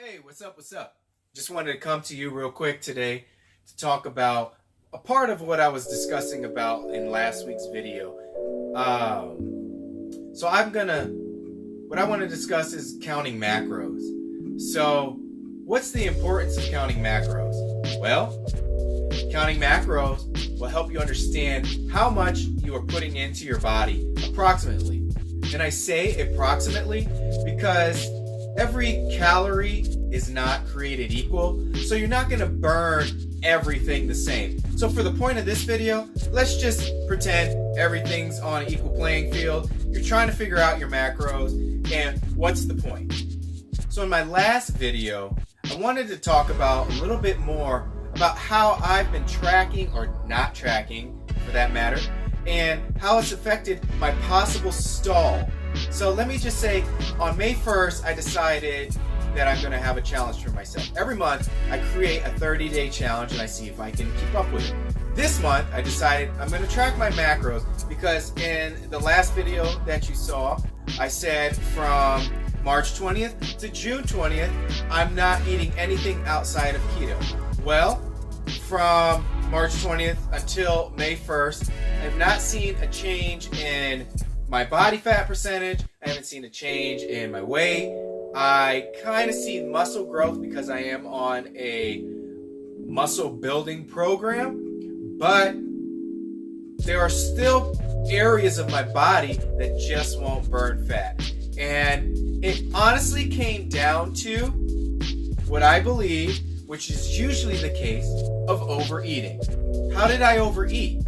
Hey, what's up? What's up? Just wanted to come to you real quick today to talk about a part of what I was discussing about in last week's video. What I want to discuss is counting macros. So, what's the importance of counting macros? Well, counting macros will help you understand how much you are putting into your body approximately. And I say approximately because every calorie is not created equal, so you're not going to burn everything the same. So for the point of this video, let's just pretend everything's on an equal playing field. You're trying to figure out your macros, and what's the point? So in my last video, I wanted to talk about a little bit more about how I've been tracking, or not tracking for that matter, and how it's affected my possible stall. So let me just say, on May 1st, I decided that I'm going to have a challenge for myself. Every month, I create a 30-day challenge and I see if I can keep up with it. This month, I decided I'm going to track my macros because in the last video that you saw, I said from March 20th to June 20th, I'm not eating anything outside of keto. Well, from March 20th until May 1st, I have not seen a change in my body fat percentage. I haven't seen a change in my weight. I kind of see muscle growth because I am on a muscle building program, but there are still areas of my body that just won't burn fat. And it honestly came down to what I believe, which is usually the case, of overeating. How did I overeat?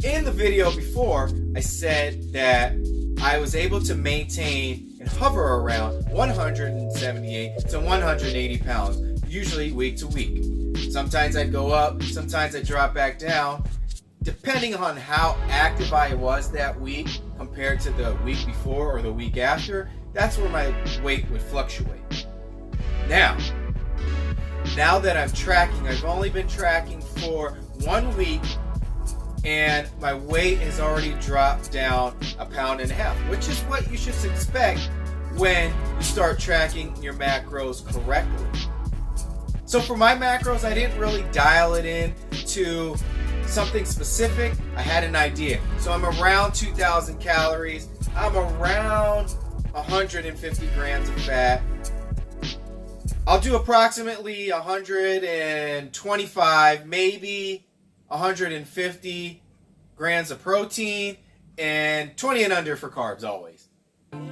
In the video before, I said that I was able to maintain and hover around 178 to 180 pounds, usually week to week. Sometimes I'd go up, sometimes I'd drop back down, depending on how active I was that week compared to the week before or the week after. That's where my weight would fluctuate. Now that I'm tracking, I've only been tracking for 1 week, and my weight has already dropped down 1.5 pounds, which is what you should expect when you start tracking your macros correctly. So for my macros, I didn't really dial it in to something specific. I had an idea. So I'm around 2,000 calories. I'm around 150 grams of fat. I'll do approximately 125, maybe 150 grams of protein, and 20 and under for carbs always.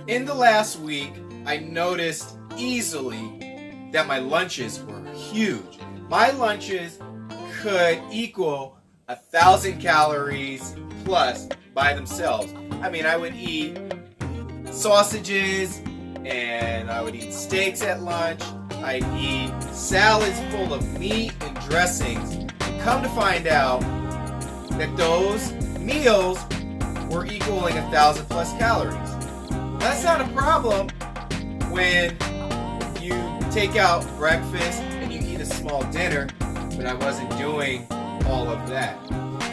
In the last week, I noticed easily that my lunches were huge. My lunches could equal 1,000 calories plus by themselves. I mean, I would eat sausages and I would eat steaks at lunch. I'd eat salads full of meat and dressings. And come to find out that those meals were equaling 1,000 plus calories. That's not a problem when you take out breakfast and you eat a small dinner, but I wasn't doing all of that.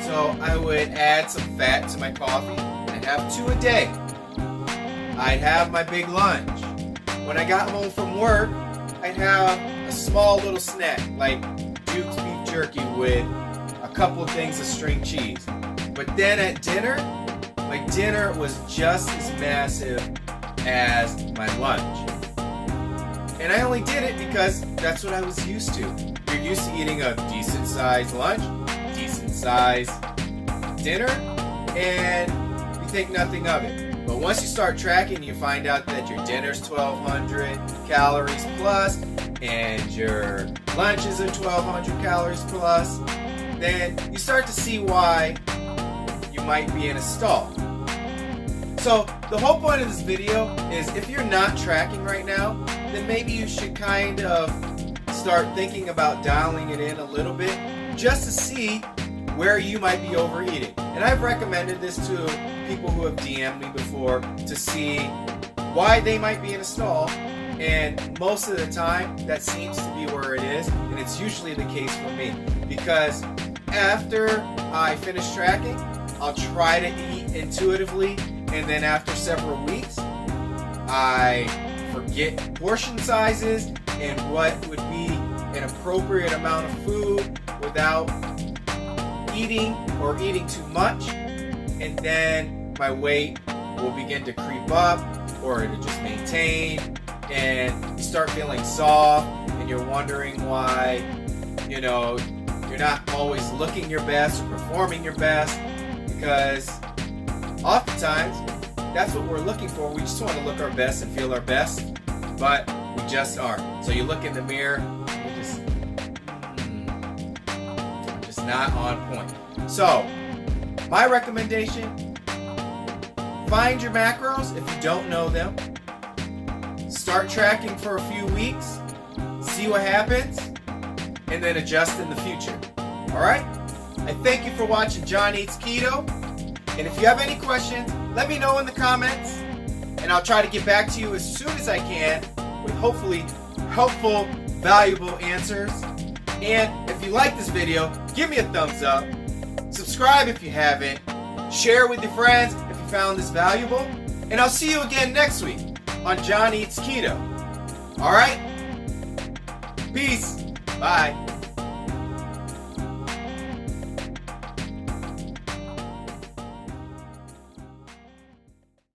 So I would add some fat to my coffee. I'd have 2 a day. I'd have my big lunch. When I got home from work, I'd have a small little snack like Duke's beef jerky with a couple of things of string cheese. But then at dinner, my dinner was just as massive as my lunch. And I only did it because that's what I was used to. You're used to eating a decent sized lunch, decent sized dinner, and you think nothing of it. But once you start tracking, you find out that your dinner's 1,200 calories plus, and your lunch is 1,200 calories plus, then you start to see why you might be in a stall. So the whole point of this video is, if you're not tracking right now, then maybe you should kind of start thinking about dialing it in a little bit just to see where you might be overeating. And I've recommended this to people who have DM'd me before to see why they might be in a stall, and most of the time that seems to be where it is, and it's usually the case for me, because after I finish tracking, I'll try to eat intuitively, and then after several weeks I forget portion sizes and what would be an appropriate amount of food without eating or eating too much, and then my weight will begin to creep up or to just maintain, and you start feeling soft and you're wondering why you're not always looking your best or performing your best, because oftentimes that's what we're looking for. We just want to look our best and feel our best, but we just aren't. So you look in the mirror, you're just not on point. So my recommendation, find your macros if you don't know them. Start tracking for a few weeks, see what happens, and then adjust in the future. All right? I thank you for watching John Eats Keto. And if you have any questions, let me know in the comments, and I'll try to get back to you as soon as I can with hopefully helpful, valuable answers. And if you like this video, give me a thumbs up. Subscribe if you haven't. Share with your friends if you found this valuable. And I'll see you again next week on John Eats Keto. All right? Peace. Bye.